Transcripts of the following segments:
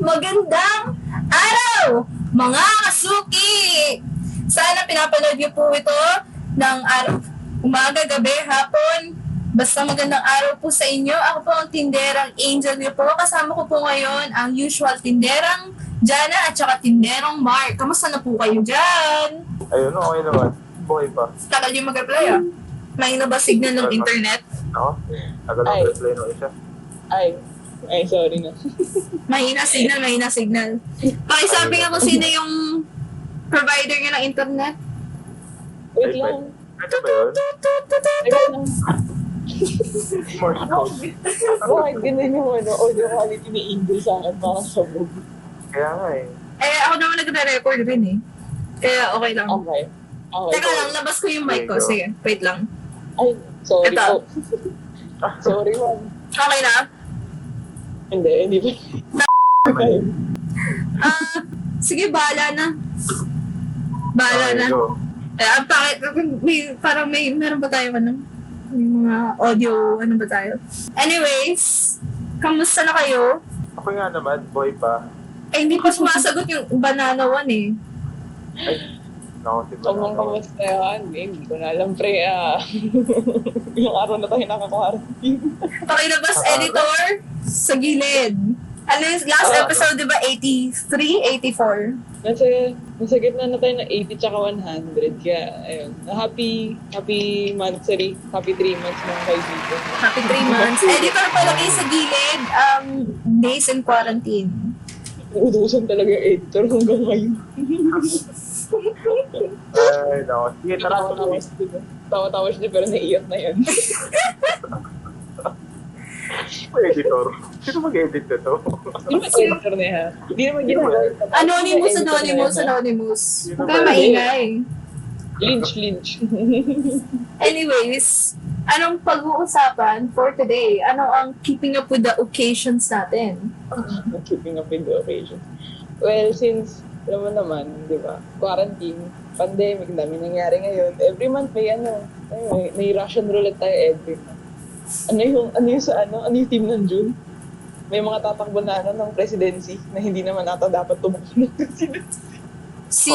Magandang araw, mga kasuki! Sana pinapanood niyo po ito ng araw, umaga, gabi, hapon. Basta magandang araw po sa inyo. Ako po ang tinderang Angel niyo po. Kasama ko po ngayon ang usual tinderang Jana at saka tinderang Mark. Kamusta na po kayo dyan? Ayun, okay naman. Buhay pa. Tagal yung mag-apply ah. May na ba signal ng internet? Ako? Tagal ang reply ng isa. Ay, sorry na. Mahina signal. Pakisabi nga kung sino yung provider niya ng internet. Wait lang. Ano ba yun? Teka lang. Morse code. Bakit ganun yung audio quality ni Angel sa akin mga sabog? Kaya nga eh. Ako naman nagre-record rin eh. Kaya okay lang. Okay. Teka lang, labas ko yung mic ko. Sige, wait lang. Ay, sorry Ito. po. Sorry, man. Okay na? Hindi ba? Okay. Sige, bahala na. Bahala na. Go. Parang meron ba tayo may mga audio, ano ba tayo? Anyways, kamusta na kayo? Ako nga naman, boy pa. Hindi pa sumasagot yung banana one eh. Ay, naku si Kamang kamusta yan? Hindi ko na alam, pre. Ilang araw na tayo nakaka-quarantine. Pakilabas editor sa gilid. Ano yung last episode, di ba? 83? 84? Nasa gitna na tayo ng 80 tsaka 100. Kaya, ayun. Happy monthsary. Happy 3 months mga kaibigan. Happy 3 months. Editor palagay sa gilid, days in quarantine. Uudusan talaga yung editor hanggang ngayon. Ay, naku. Sige, tara. Tawa-tawa siya pero naiiyak na yan. Editor. Sino mag-edit na to? Sino ba editor na yan? Hindi naman ginagawa. Anonymous. Huwag kayo maingay. Lynch. Anyways, anong pag-uusapan for today? Ano ang keeping up with the occasions natin? Keeping up with the occasion. Well, since, alam mo naman, di ba, quarantine, pandemic, dami nangyari ngayon. Every month may Russian roulette tayo every month. Ano yung team ng June? May mga tatakbo na ng presidency na hindi naman ata dapat tumakbo ng presidency. Si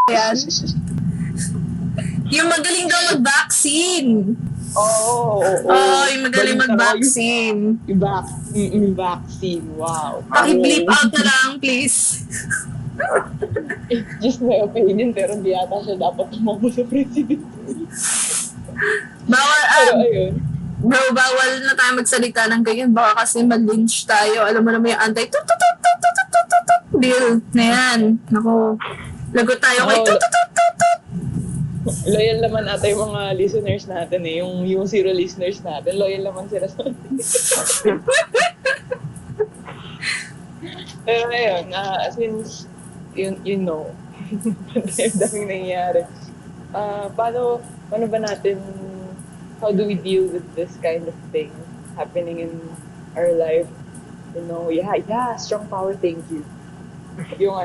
yan. Yung magaling daw mag-vaccine. Oo. Yung magaling mag-vaccine. Yung vaccine, wow. Paki-bleep out na lang, please. Just my opinion, pero hindi ata siya dapat tumakbo sa presidency. Pero ayun. Bro, bawal na tayo magsalita ng ganyan. Baka kasi mag-lynch tayo. Alam mo naman yung anti-tut-tut-tut-tut-tut-tut deal na yan. Naku, lagot tayo kay tut-tut-tut-tut. Loyal naman ata yung mga listeners natin eh. Yung zero listeners natin. Loyal naman sila sa atin. Pero ayun, since, you know, daming nangyayari. Paano ba natin, how do we deal with this kind of thing happening in our life? You know, strong power, thank you. Yung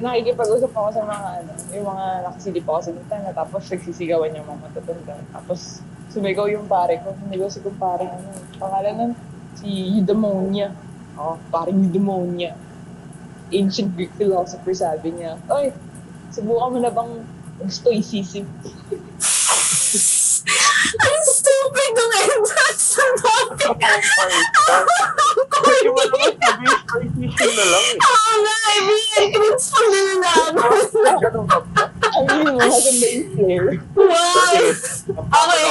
nakikipag-usap ako sa mga yung mga nakasilip ako sa bintana, tapos nagsisigawan yung mga matatanda. Tapos sumigaw yung pare ko, si kumpare pangalan nun, si Eudaimonia. Parang Eudaimonia. Ancient Greek philosopher, sabi niya, "Oy, subukan mo na bang Stoicism?" Ang stupid nung entrance sa topic. Pwede mo naman sabihin, Stoicism na lang eh. Nga, i-entrance pa nila namin. Ganun ba? Maganda yung flair. Wow! Okay.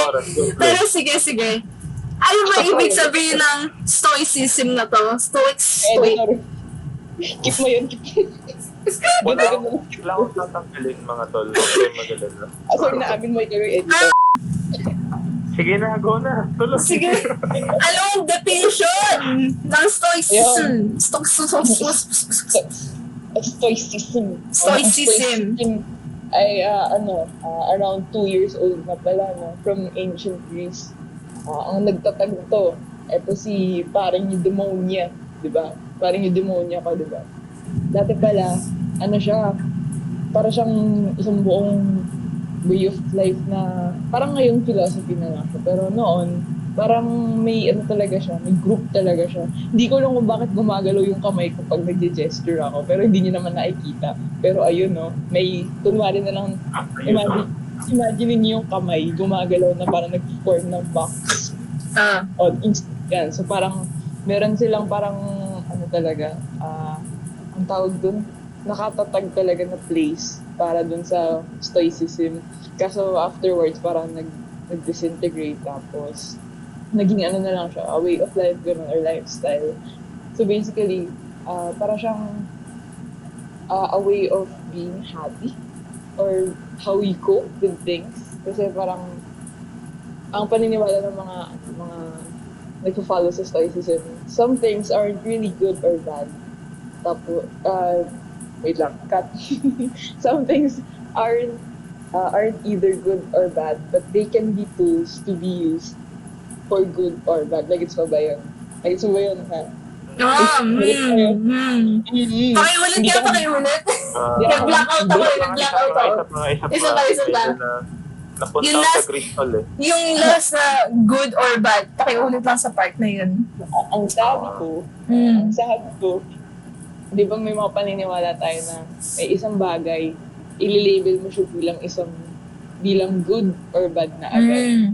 Pero sige. Ano ba ibig sabihin ng Stoicism na to? Stoic. Editor. Keep mo yun. Wala akong tatanggalin mga tol. Okay, magalala. Sorry na amin mo ikaw yung editor. Sige na, go na. Tuloy. Sige. Anong definition ng Stoicism? Stoicism ay around 2 years old na pala, no? From ancient Greece. Ang nagtatag to, eto si parang Eudaimonia, di ba? Parang Eudaimonia ka, di ba? Dati pala, siya, para siyang isang buong way of life na parang ngayong philosophy na lang siya. Pero noon, parang may ano talaga siya, may group talaga siya. Hindi ko alam kung bakit gumagalaw yung kamay ko pag nag-gesture ako, pero hindi niyo naman nakikita. Pero ayun no, may, kunwari na lang, imagine niyo yung kamay, gumagalaw na parang nag-form ng box on instant yan. So parang, meron silang parang, ano talaga, ang tawag dun, nakatatag talaga na place para dun sa Stoicism. Kaso afterwards, parang nag-disintegrate tapos naging ano na lang siya, a way of life ganun, or lifestyle. So basically, para siyang a way of being happy or how we cope with things. Kasi parang ang paniniwala ng mga nagpo-follow sa Stoicism, some things aren't really good or bad. Tapos, wait lang, cut. Some things aren't either good or bad, but they can be tools to be used for good or bad. Nagets mo ba yun? Nagets mo ba yun, ha? Pakiulit kaya, pakiulit. Nag-blackout ako, nag-blackout ako. Isa pa. Napunta Yung ako sa last- crystal eh. Yung last na good or bad, pakiulit lang sa part na yun. Ang sabi ko, di ba may mga paniniwala tayo na may isang bagay, ililabel mo siya bilang good or bad na agad.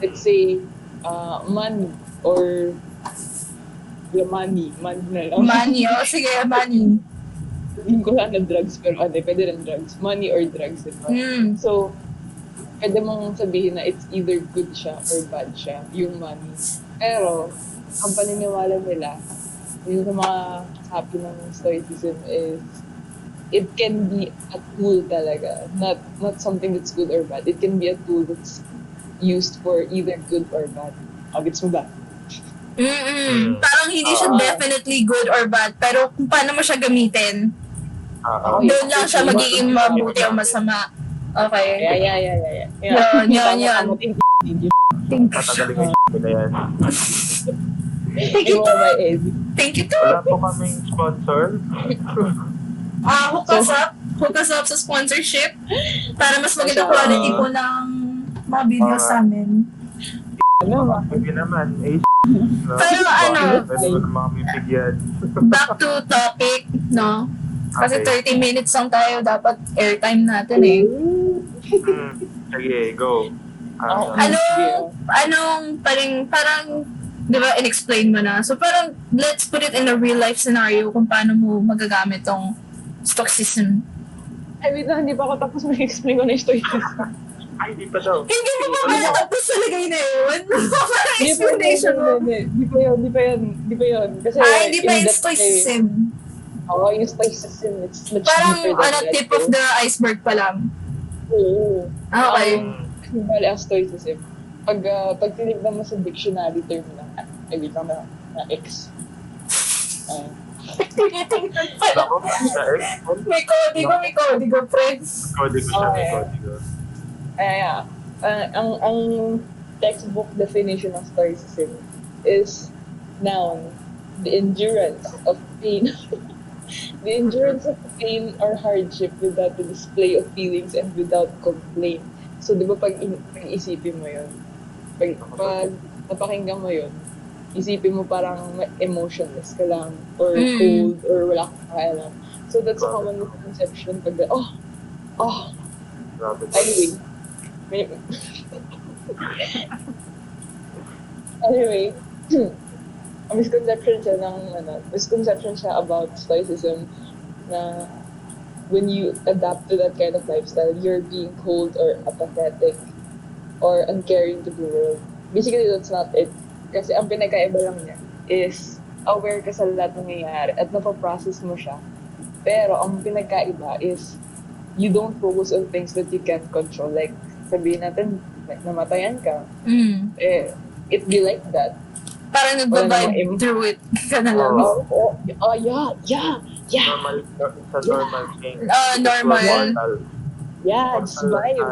Let's say, money or money na lang. Money, sige, money. Hindi ko lang na drugs, pero pwede rin drugs. Money or drugs, diba? So, pwede mong sabihin na it's either good siya or bad siya, yung money. Pero, ang paniniwala nila, yung sa mga happy ng Stoicism is, it can be a tool talaga. Not something that's good or bad. It can be a tool that's used for either good or bad. Gets mo ba? Parang hindi siya definitely good or bad, pero kung paano mo siya gamitin, doon lang siya magiging mabuti o masama. Okay. Yeah. Yun. Patagalin yung na yan. Thank you too. Thank you too. Wala po kaming sponsor. Hook us up sa sponsorship para mas maganda quality po ng mga videos namin. Sige naman. No? Pero Pwede mo naman kami bigyan. back to topic, no? Kasi Okay. 30 minutes lang tayo, dapat airtime natin eh. Sige, go. Anong parang, di ba, in-explain mo na. So parang, let's put it in a real life scenario kung paano mo magagamit tong Stoicism. Ay, wait lang, hindi pa ako tapos mag-explain ko na yung Stoicism. Ay, di pa daw. Hindi mo pa matatapos sa lagay na yun. Parang explanation mo. Di pa yun. Kasi Hindi pa yung Stoicism. Oo, yung Stoicism, it's much Parang deeper than that. tip of the iceberg pa lang. Oo. Okay. Bali, ang Stoicism. Pag tinignan mo sa dictionary term lang, wait lang na X. Tinitingnan pa lang. Ako, sa X. May kodigo, friends. Kodigo siya, may kodigo. Ang textbook definition of Stoicism is noun, the endurance of pain. The endurance of pain or hardship without the display of feelings and without complaint. So, di ba pag isipin mo yun, pag napakinggan mo yun, isipin mo parang emotionless ka lang, or cold, or wala kang kailan. So, that's a common misconception pag, anyway, ang misconception siya about Stoicism na when you adapt to that kind of lifestyle, you're being cold or apathetic or uncaring to the world. Basically, that's not it. Kasi ang pinagkaiba lang niya is aware ka sa lahat ng nangyayari at napaprocess mo siya. Pero ang pinagkaiba is you don't focus on things that you can't control. Like, sabihin natin, like, namatayan ka. It be like that. Parang nag-vibe through it ka na lang. Yeah. Normal, sa normal thing. Normal. Yeah, just vibe.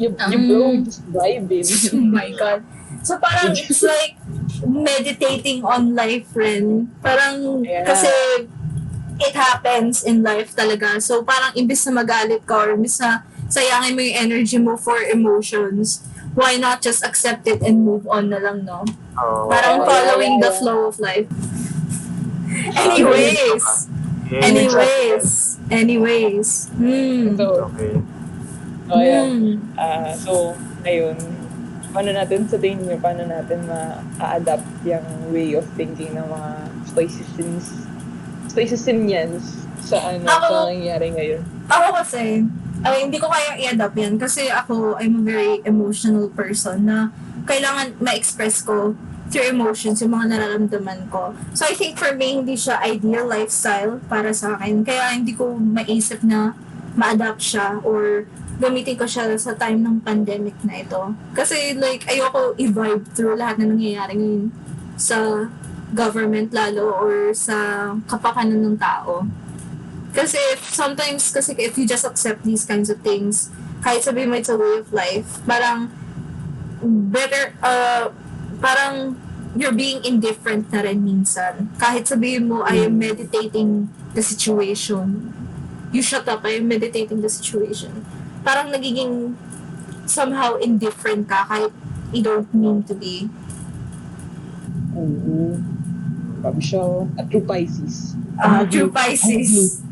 You blow, just vibing. Oh my God. So parang it's like meditating on life, friend. Parang kasi it happens in life talaga. So parang imbis na magalit ka or imbis na sayangin mo yung energy mo for emotions, why not just accept it and move on na lang, no? Oo. Parang Yeah, following yeah, the yeah. flow of life. Anyways. So, Okay. so ayan. Hmm. So, ayun. Paano natin, sa tingin niyo, paano natin ma-adapt yung way of thinking ng mga Stoicismians sa Ako, nangyayari ngayon? Ako kasi, hindi ko kaya i-adapt yan kasi ako, I'm a very emotional person na kailangan ma-express ko through emotions yung mga nararamdaman ko. So I think for me, hindi siya ideal lifestyle para sa akin. Kaya hindi ko maisip na ma-adapt siya or gamitin ko siya sa time ng pandemic na ito. Kasi like, ayoko i-vibe through lahat na nangyayari ngayon sa government lalo or sa kapakanan ng tao. Kasi sometimes, kasi if you just accept these kinds of things, kahit sabihin mo it's a way of life, parang better, parang you're being indifferent na rin minsan. Kahit sabihin mo, I am meditating the situation. You shut up, I am meditating the situation. Parang nagiging somehow indifferent ka kahit you don't mean to be. Oo. Sabi siya, a true Pisces. True Pisces.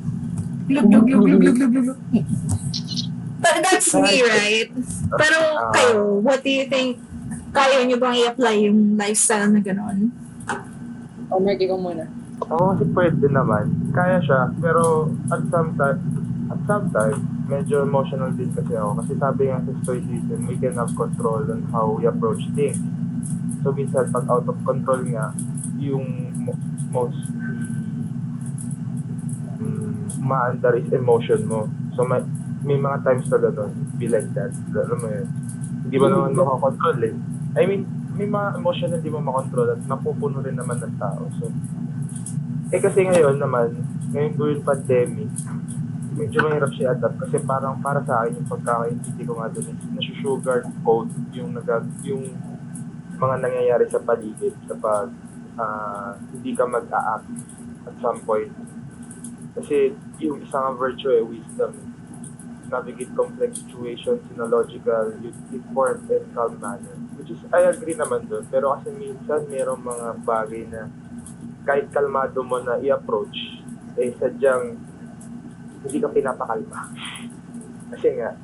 Glug, glug, glug, glug, glug, glug, glug. But that's me, right? Pero kayo, what do you think? Kaya nyo bang i-apply yung lifestyle na gano'n? O, Mark, ikaw muna. Oo, kasi pwede naman. Kaya siya. Pero at some time, medyo emotional din kasi ako. Kasi sabi nga sa Stoicism, we can have control on how we approach things. So minsan, pag out of control nga, yung most maandar is emotion mo. So may mga times na gano'n, be like that. Alam mo yun. Hindi mo naman makakontrol eh. I mean, may mga emotion na hindi mo makontrol at napupuno rin naman ng tao. So, kasi ngayon during pandemic, medyo mahirap siya adapt kasi parang para sa akin yung pagkakaintindi ko nga doon is nasusugar coat yung mga nangyayari sa paligid kapag hindi ka mag-a-act at some point. Kasi yung isang virtue wisdom. Navigate complex situations in a logical, informed, and calm manner. Which is, I agree naman doon. Pero kasi minsan, mayroong mga bagay na kahit kalmado mo na i-approach, sadyang hindi ka pinapakalma. Kasi nga,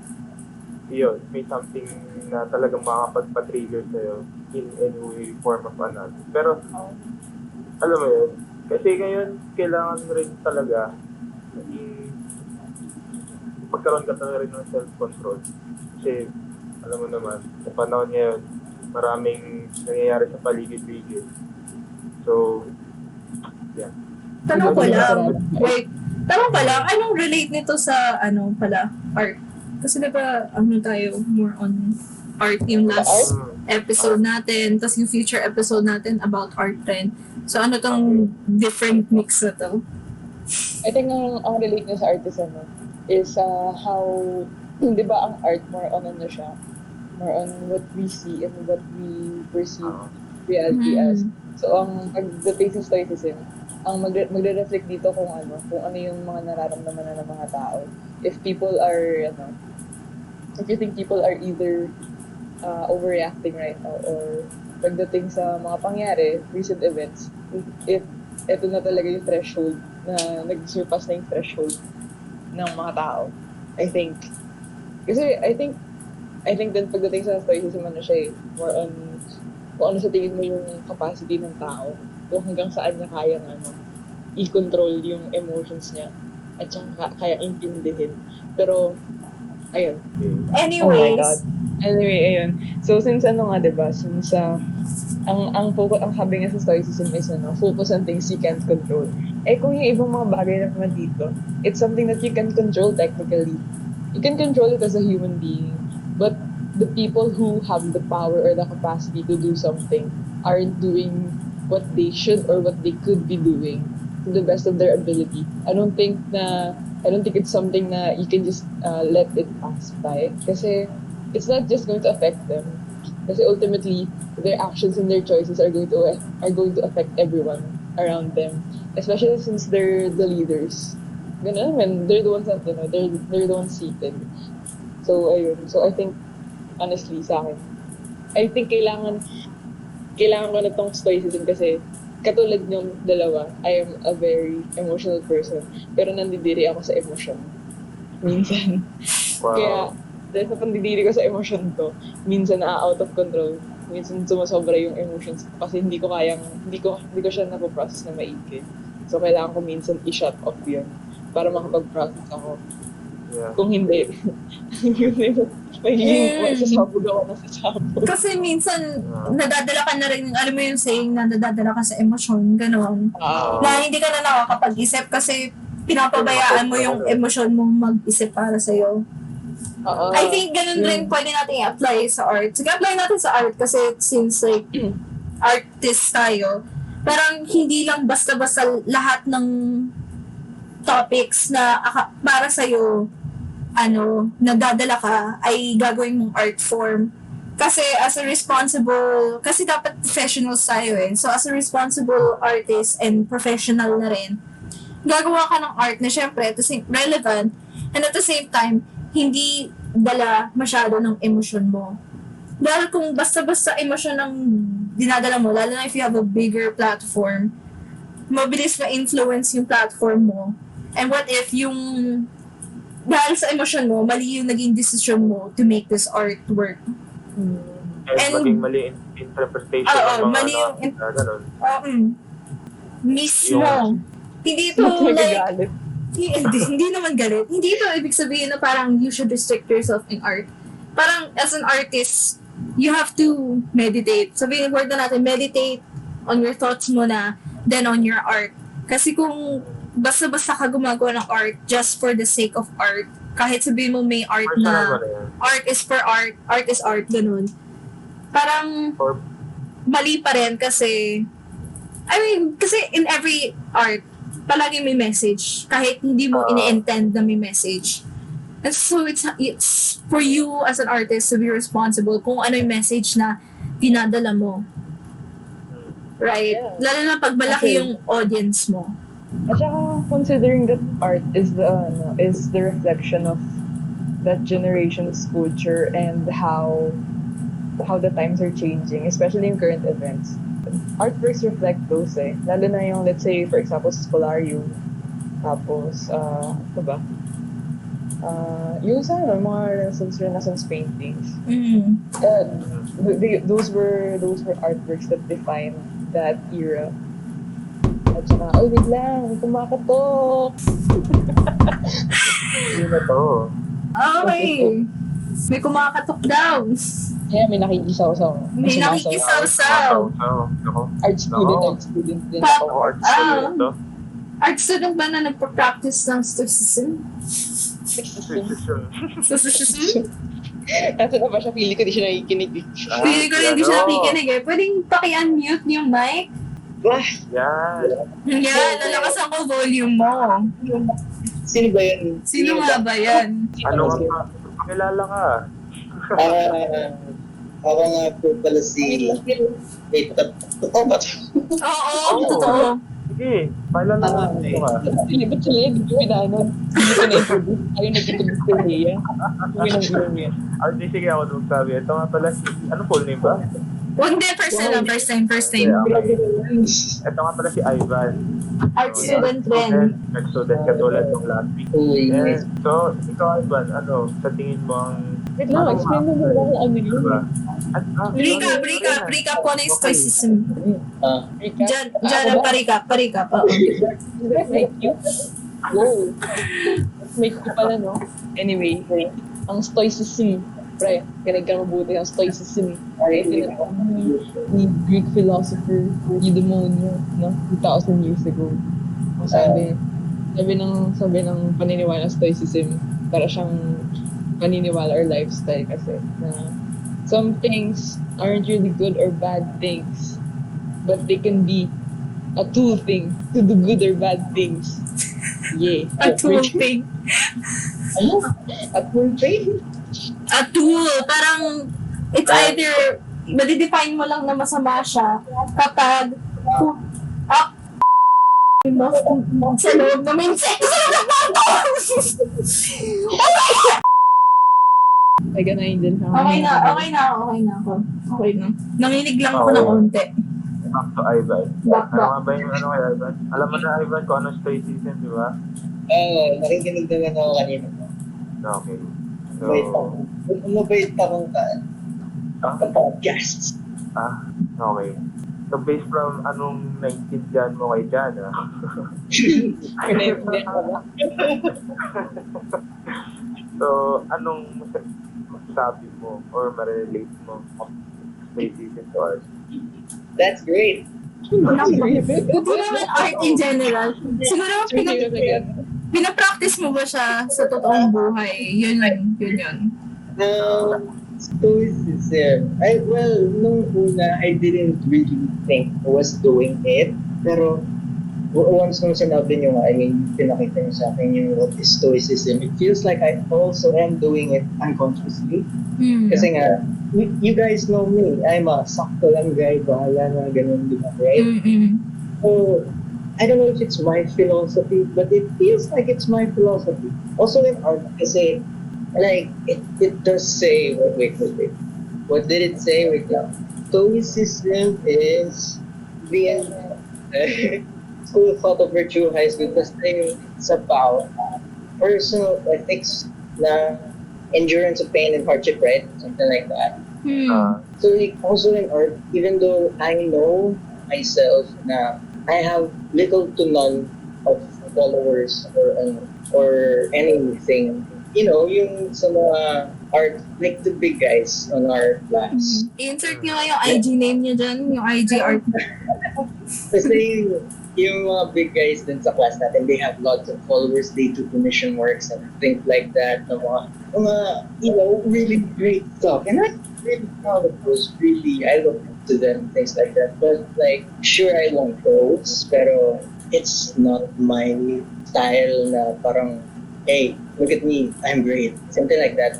yun, may something na talagang makakapagpa-trigger sa'yo in any way, form of another. Pero, alam mo yun, kasi ngayon, kailangan rin talaga pagkaroon ka talaga rin ng self-control. Kasi, alam mo naman, sa panahon ngayon, maraming nangyayari sa paligid-ligid. So, yeah. Tanong ko lang, anong relate nito sa, art? Kasi diba, tayo, more on art yung last episode natin, tapos yung future episode natin about art din. So, ano tong different mix na to? I think ang relate niya sa artisan is how, di ba ang art more on siya? More on what we see and what we perceive reality as. So, ang pagdating sa Stoicism, ang magre-reflect dito kung ano yung mga nararamdaman na ng mga tao. If you think people are either overreacting right now or pagdating sa mga pangyari, recent events, if ito na talaga yung threshold na nag-surpass na yung threshold ng mga tao. I think din pagdating sa Stoicism siya more on kung ano sa tingin mo yung capacity ng tao, kung hanggang saan niya kaya i-control yung emotions niya at saka kaya intindihin. Pero ayun. Anyways. Anyway, ayun. So since diba, since ang focus, ang sabi nga sa Stoicism is focus on things you can't control. Kung yung ibang mga bagay naman dito, it's something that you can control technically. You can control it as a human being, but the people who have the power or the capacity to do something aren't doing what they should or what they could be doing to the best of their ability. I don't think it's something na you can just let it pass by. Kasi it's not just going to affect them. Kasi ultimately, their actions and their choices are going to affect everyone around them. Especially since they're the leaders. Ganun, when they're the ones that, they're the ones seated. So, ayun. So, I think, honestly, sa akin, I think kailangan ko na tong stoicism kasi katulad yung dalawa, I am a very emotional person. Pero nandidiri ako sa emosyon. Minsan. Wow. Kaya, dahil sa pandidiri ko sa emosyon to, minsan out of control. Minsan sumasobra yung emotions ko kasi hindi ko siya napoprocess na maigi. So, kailangan ko minsan i-shut off yun para makapag-process ako. Yeah. Kung hindi, magiging sasabog ako na sasabog. Kasi minsan, nadadala ka na rin, alam mo yung saying na nadadala ka sa emosyon, gano'n. Na hindi ka na nakakapag-isip kasi pinapabayaan mo yung emosyon mong mag-isip para sa'yo. I think ganun rin pwede natin i-apply sa art. Sige, apply natin sa art kasi since like, artist tayo, parang hindi lang basta-basta lahat ng topics na para sa'yo, nadadala ka, ay gagawin mong art form. Kasi as a responsible, kasi dapat professionals tayo eh. So as a responsible artist and professional na rin, gagawa ka ng art na syempre relevant and at the same time, hindi dala masyado ng emosyon mo. Dahil kung basta-basta emosyon ng dinadala mo, lalo na if you have a bigger platform, mabilis ma-influence yung platform mo. And what if yung dahil sa emosyon mo, mali yung naging decision mo to make this artwork. And maging mali interpretation ng mga mali yung ganun. Mismo. Hindi ito like hindi naman galit. Hindi ito ibig sabihin na parang you should restrict yourself in art. Parang as an artist, you have to meditate. Sabihin word na natin, meditate on your thoughts muna, then on your art. Kasi kung basta-basta ka gumagawa ng art just for the sake of art, kahit sabihin mo may art na art is for art, art is art, ganun. Parang mali pa rin kasi kasi in every art, palagi may message. Kahit hindi mo ini-intend na may message. And so it's for you as an artist to be responsible kung ano yung message na pinadala mo. Right? Yeah. Lalo na pag malaki yung audience mo. At saka, considering that art is the reflection of that generation's culture and how the times are changing, especially in current events. Artworks reflect those eh. Lalo na yung, let's say, for example, Spolarium. Tapos, ano ba? Yung mga Renaissance paintings. Those were artworks that defined that era. At saka, wait lang, kumakatok! Yun na to. Okay. May kumakatok daw. Kaya may nakikisaw-saw. May nakikisaw-saw. Art student din ako. Art student to. Art student ba na nagpa-practice ng Stoicism? Stoicism? Kasi na ba siya, feeling ko di siya nakikinig. Feeling ko rin di siya nakikinig eh. Pwedeng paki-unmute yung mic? Yan. Yan, nalakas ako volume mo. Sino ba yan? Sino nga ba yan? Ano nga pa? Pakilala ka. Ako nga po pala si... Wait, totoo ba? Oo, totoo. Sige, pakilala ka. Hindi ba't sila yan? Hindi ko pinaanon. Hindi ko na-introduce. Ayaw nag-introduce ko niya. Hindi ko nang-introduce. Sige ako nung sabi. Ito nga pala si... Ano full name ba? Hindi, first time. Okay. Ito nga pala si Ivan. Art student rin. Art student katulad ng last week. Uy. So, ikaw Ivan, sa tingin mo ang... Wait lang, explain mo ba kung ano yun? Recap ko na yung Stoicism. Diyan, paricap. Thank you. Wow. May ko pala, no? Anyway, ang Stoicism, pre, kinig ka mabuti ang Stoicism. Ito ni Greek philosopher, Eudaimonia, no? 2,000 years ago. Sabi ng paniniwala ng Stoicism, para siyang paniniwala or lifestyle kasi na some things aren't really good or bad things, but they can be a tool thing to do good or bad things. Yeah. A tool thing. Ano? A tool thing? A tool. Parang, it's either, madidefine mo lang na masama siya kapag, sa loob na may sex. Ay, ganahin din. Okay na ako. Okay na. Nanginig lang ako ng Okay. konti. Back to Ivan. Back. Ano nga ba yung ano kay Ivan? Alam mo na Ivan kung ano Stoicism, di ba? Nakikinig naman ako kanina. Okay. So, Mabait akong podcasts. Okay. So, based from anong naintindihan mo kay Jana, so, anong masasabi mo or ma-relate mo Stoicism to us? That's great. Hindi naman art in general. Siguro, pinapractice mo ba siya sa totoong buhay? Yun. Stoicism. Nung una, I didn't really think I was doing it. Pero, once nung sinabi niyo nga, pinakita niyo sa akin yung what is Stoicism, it feels like I also am doing it unconsciously. Kasi nga, you guys know me. I'm a sakto lang guy, bahala na, ganun, di ba, right? So, I don't know if it's my philosophy, but it feels like it's my philosophy. Also in art, kasi, like, it does say, wait. What did it say? Wait lang. Stoicism is the school of thought of virtue high school kasi it's about personal ethics na endurance of pain and hardship, right? Something like that. So like, also in art, even though I know myself na I have little to none of followers or anything, yung sa mga art, like the big guys on our class. Insert nyo nga yung IG name nyo dyan, yung IG art. Kasi yung mga big guys din sa class natin, they have lots of followers, they do commission works and things like that, mga really great stuff. And I'm really proud of those, really, I look up to them, things like that. But like, sure, I want those, pero it's not my style na parang, hey, look at me, I'm great. Something like that,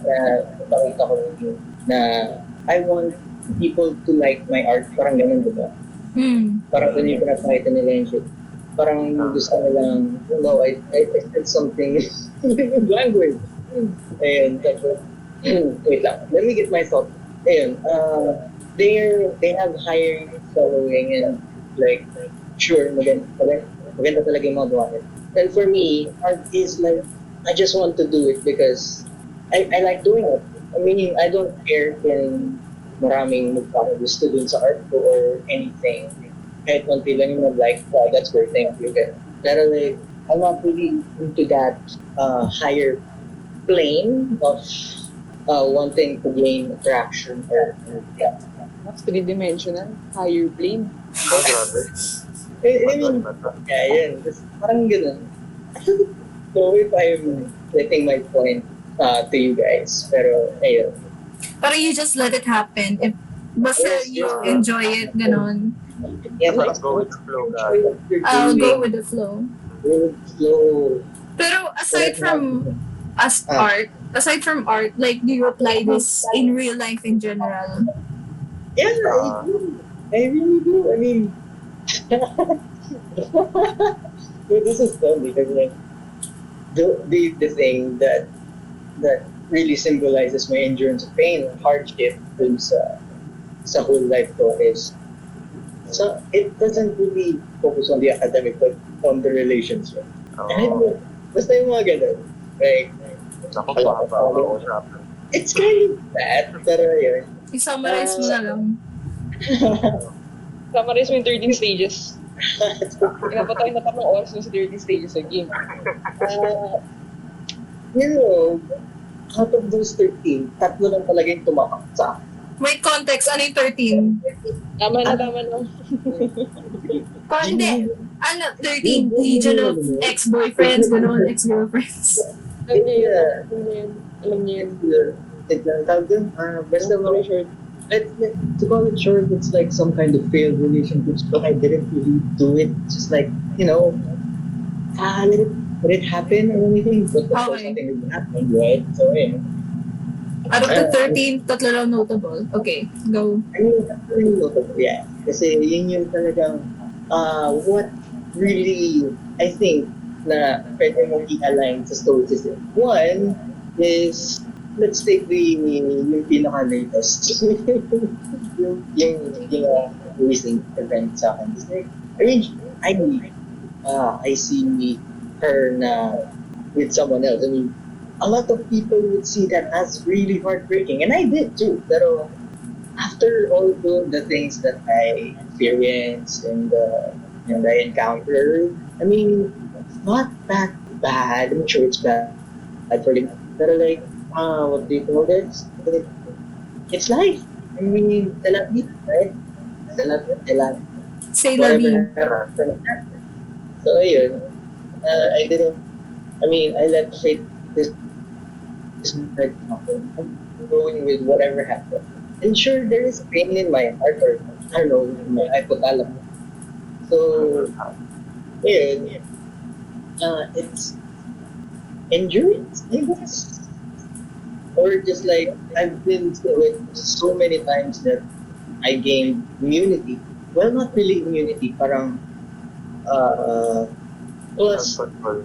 pakita ko na I want people to like my art, parang ganun, diba? Parang kung yung pinapakita nila yung shit. Parang gusto nilang, I said something in language. Ayun, tapos, wait lang, let me get my thought. Ayun, they have higher following and like, sure, maganda talaga yung mga gawa nila. And for me, art is like, I just want to do it because I like doing it. I mean, I don't care kung maraming magpakagusto dun sa art ko or anything. Kahit konti lang yung like, wow, that's great, thank you. Pero like, I'm not really into that higher plane of wanting to gain attraction or yeah. That's three-dimensional, higher plane. Grabe. I mean, yeah, yan. Parang ganun. So if I'm letting my point to you guys, pero ayun. Pero you just let it happen. If basta you enjoy it, ganon. Yeah, Parang go with the flow, guys. I'll go with the flow. Go with the flow. Pero aside from art, like, do you apply this in real life in general? Yeah, I really do. I mean, this is funny because like the thing that really symbolizes my endurance of pain and hardship is sa whole life ko is so it doesn't really focus on the academic but on the relationship. And basta yung mga ganun. Like, it's kind of bad, pero yun. I-summarize mo na lang. Summarize mo yung 13 stages. Pinapatay na tamang oras sa 13 stages sa game. Out of those 13, tatlo lang talaga yung tumapak sa akin. Wait, context, ano yung 13? Tama na. Hindi. 13? Legion of ex-boyfriends, ganon, ex-girlfriends. Alam niya yun. Basta mga short. To call it short, it's like some kind of failed relationships, but I didn't really do it. Just like, let it happen or anything. But of course, nothing really happened, right? So, Out of the 13, tatlo lang notable. Okay, go. I mean, that's really notable, yeah. Kasi yun yung talagang, what really, I think, na pwede mong i-align sa Stoicism. One is let's take yung pinaka-latest. yung recent event sa akin. It's like, I mean, I see her na with someone else. I mean, a lot of people would see that as really heartbreaking, and I did too. Pero after all the things that I experienced and I encountered, I mean, it's not that bad. I'm sure it's bad for them. But like, what do you call this? It's life. I mean, talaga, right? Talaga, Say la vie. whatever happens. So yun, I didn't. I mean, I let fate this night happen. I'm going with whatever happened. And sure, there is pain in my heart, or I don't know, in my hypothalamus. So, yun, it's endurance, I guess. Or just like, I've been through it so many times that I gained immunity. Well, not really immunity, parang, plus, Control.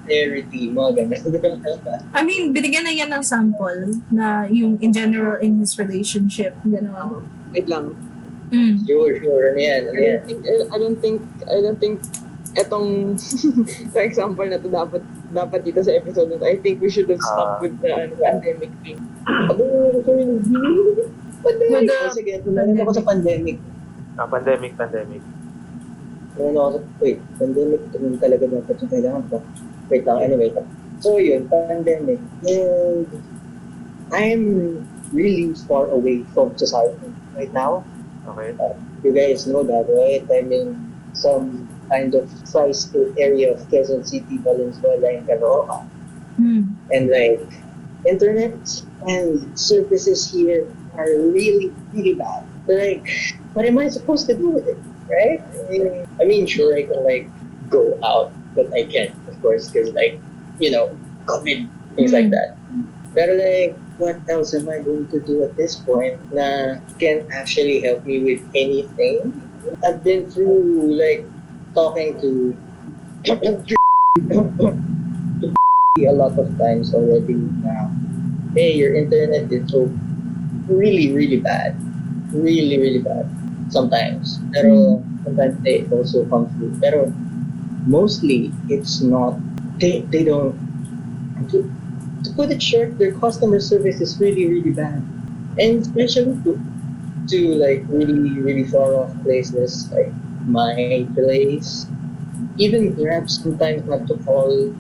clarity, mga ganun. I mean, binigyan na yan ng sample na yung in general in his relationship. Gano'n. Wait lang. Sure, ano yan, ano yan. I don't think etong sa example na to dapat dito sa episode na to. I think we should have stopped with the pandemic thing. With the Sige, tumanin ako sa pandemic. Pandemic. Tumanin ako sa, pandemic, tumanin talaga dapat yung kailangan ko. Wait lang, anyway. So yun, pandemic. And I'm really far away from society right now. Okay. You guys know that, right? I'm in some kind of tri-state area of Quezon City, Valenzuela, and Caloocan. And like, internet and services here are really, really bad. So like, what am I supposed to do with it, right? I mean, sure, I can like go out, but I can't, of course, because like, you know, COVID, things like that. But like, what else am I going to do at this point na can actually help me with anything? I've been through like talking to a lot of times already now. Hey, your internet is so really, really bad. Really, really bad. Sometimes. Pero sometimes they also come through. Pero mostly it's not, they don't, to put it short, their customer service is really, really bad. And especially to like really, really far off places like my place. Even Grab sometimes not to call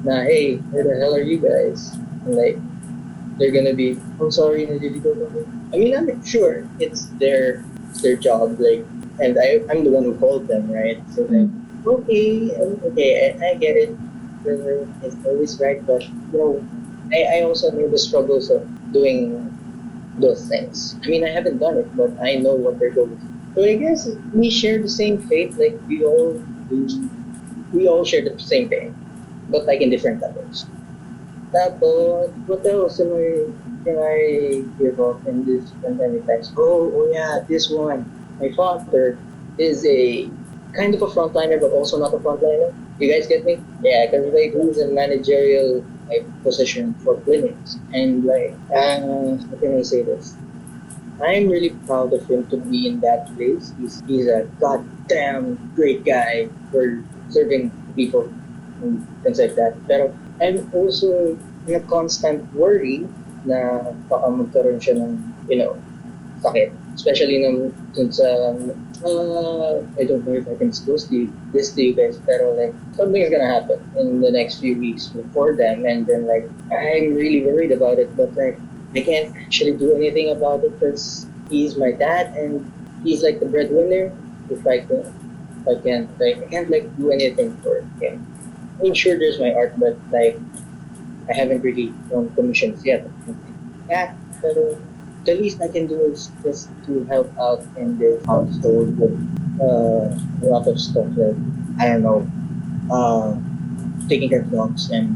na, hey, where the hell are you guys? And like, they're gonna be, I'm sorry, naliligaw kami. I mean, I'm sure it's their job, like, and I'm the one who called them, right? So like, okay, I get it. It's always right, but you know, I also know the struggles of doing those things. I mean, I haven't done it, but I know what they're going through. So I guess we share the same fate, like we all do. We all share the same pain, but like in different levels. Tapos, what else can I give up in this pandemic times? Oh yeah, this one. My father is a kind of a frontliner, but also not a frontliner. You guys get me? Yeah, because like he's a managerial like position for clinics, and like, how can I say this? I'm really proud of him to be in that place. He's a goddamn great guy for serving people and things like that. Pero I'm also in a constant worry na baka magkaroon siya ng, you know, sakit. Especially since I don't know if I can disclose this to you guys, pero like something is gonna happen in the next few weeks for them, and then like I'm really worried about it, but like I can't actually do anything about it because he's my dad and he's like the breadwinner. If I can't like do anything for him. I mean, sure, there's my art, but like I haven't really done commissions yet. Yeah, but the least I can do is just to help out in the household with a lot of stuff like, I don't know, taking care of dogs and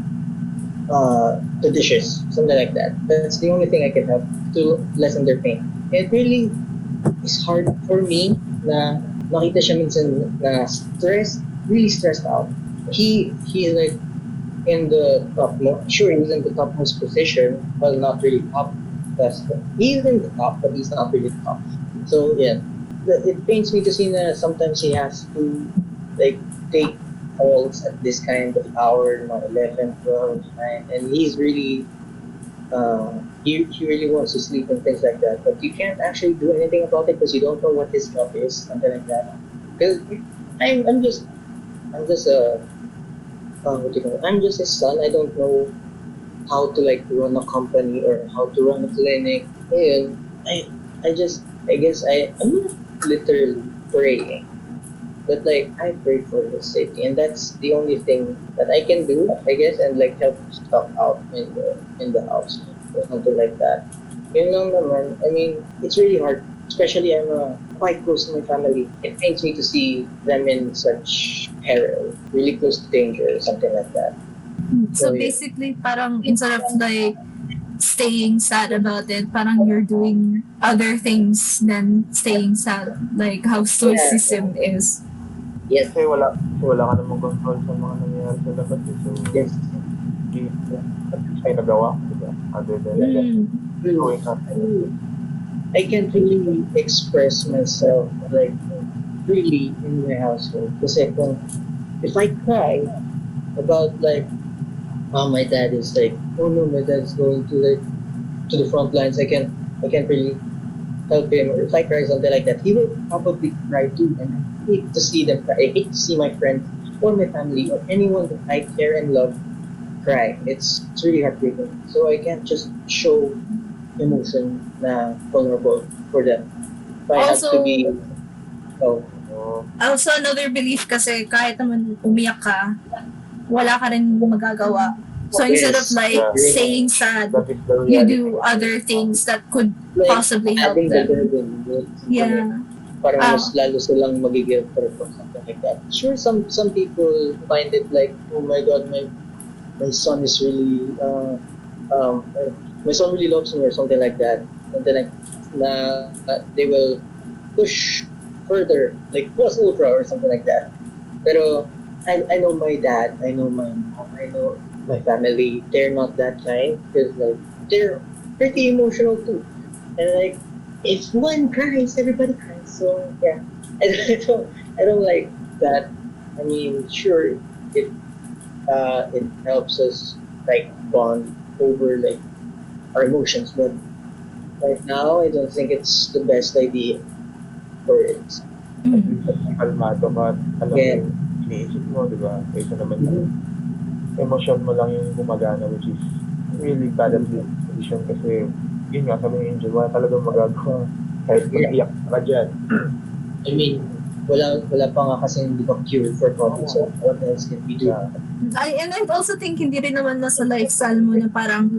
the dishes, something like that. That's the only thing I can help to lessen their pain. It really is hard for me na nakita siya minsan na really stressed out. He like in the topmost. Sure, he's in the topmost position, well, not really top. He's in the top, but he's not really top. So yeah, it pains me to see that sometimes he has to like take calls at this kind of hour, 11, 12, 9, and he's really he really wants to sleep and things like that. But you can't actually do anything about it because you don't know what his job is, something like that. Because I'm just a what do you call it? I'm just his son. I don't know how to like run a company or how to run a clinic. And I guess I'm not literally praying, but like I pray for the city, and that's the only thing that I can do, I guess, and like help stuff out in the house or something like that. You know, naman, I mean, it's really hard. Especially I'm quite close to my family. It pains me to see them in such peril, really close to danger or something like that. So yeah. basically, parang instead of like staying sad about it, parang you're doing other things than staying sad, like how stoicism is. Yes, Wala ka namang control sa mga nangyayari sa labas. So, yes. at least may nagawa, diba? Other than doing nothing. I can't really express myself like really in my household. Kasi kung if I cry about like, oh, my dad is like, oh no, my dad's going to like to the front lines. I can't really help him. Or if I cry something like that, he will probably cry too. And I hate to see them cry. I hate to see my friends or my family or anyone that I care and love cry. It's really heartbreaking. So I can't just show emotion na vulnerable for them. So I have to be Also, another belief kasi kahit naman umiyak ka, wala ka rin magagawa. So instead of like staying sad, That is the you reality. do other things that could like, possibly help adding the them. burden. Yeah. Parang mas lalo silang magigil or something like that. Sure, some people find it like, oh my god, my son is really my son really loves me or something like that. And then like they will push further, like plus ultra or something like that. Pero I know my dad, I know my mom, I know my family. They're not that kind because like they're pretty emotional too. And like if one cries, everybody cries. So yeah, I don't like that. I mean, sure, it helps us like bond over like our emotions, but right now I don't think it's the best idea for it. Kalmado ka, alam mo Yeah. yung iniisip mo, di ba? Kaysa naman yung emotion mo lang yung gumagana, which is really bad at decision kasi yun nga, sabi ng Angel, wala talagang magagawa kahit mag-iyak ka dyan. I mean, wala pa nga kasi hindi pa cure for COVID, so what else can we do? Yeah. And I also think hindi rin naman nasa lifestyle mo na parang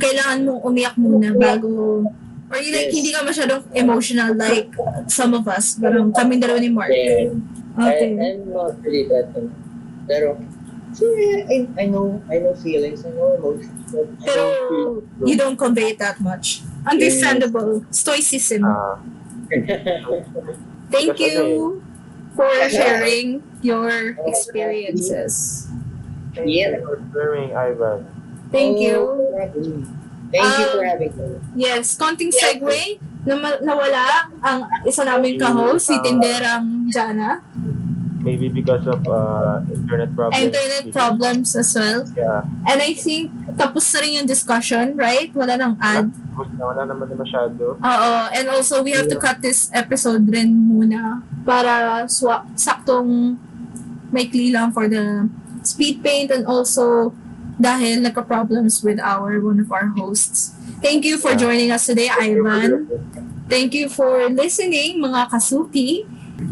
kailangan mong umiyak muna bago or like Yes. hindi ka masyadong emotional like some of us. Parang kami dalawa ni Mark. Yeah. Okay. I'm not really that pero so yeah, I know feelings, I know emotions, but I Pero don't feel you don't convey it that much. Understandable. Stoicism. Thank you for sharing your experiences. Yeah. For sharing, Ivan. Thank you. Thank you for having me. Yes, konting segue. Nawala ang isa naming ka-host, si Tinderang Jana. Maybe because of internet problems As well. Yeah. And I think tapos na rin yung discussion, right? Wala nang ad. Wala naman na masyado. Oo. And also, we have to cut this episode rin muna para saktong maikli lang for the speed paint and also dahil nagka-problems with one of our hosts. Thank you for joining us today, Ivan. Thank you for listening, mga kasuki.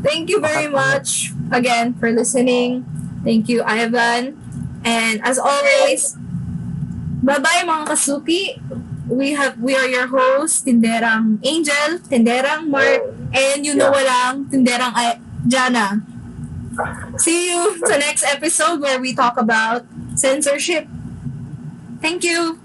Thank you very much again for listening. Thank you, Ivan. And as always, bye-bye mga kasuki. We are your hosts, Tinderang Angel, Tinderang Mark, and walang Tinderang Jana. See you sa next episode where we talk about censorship. Thank you.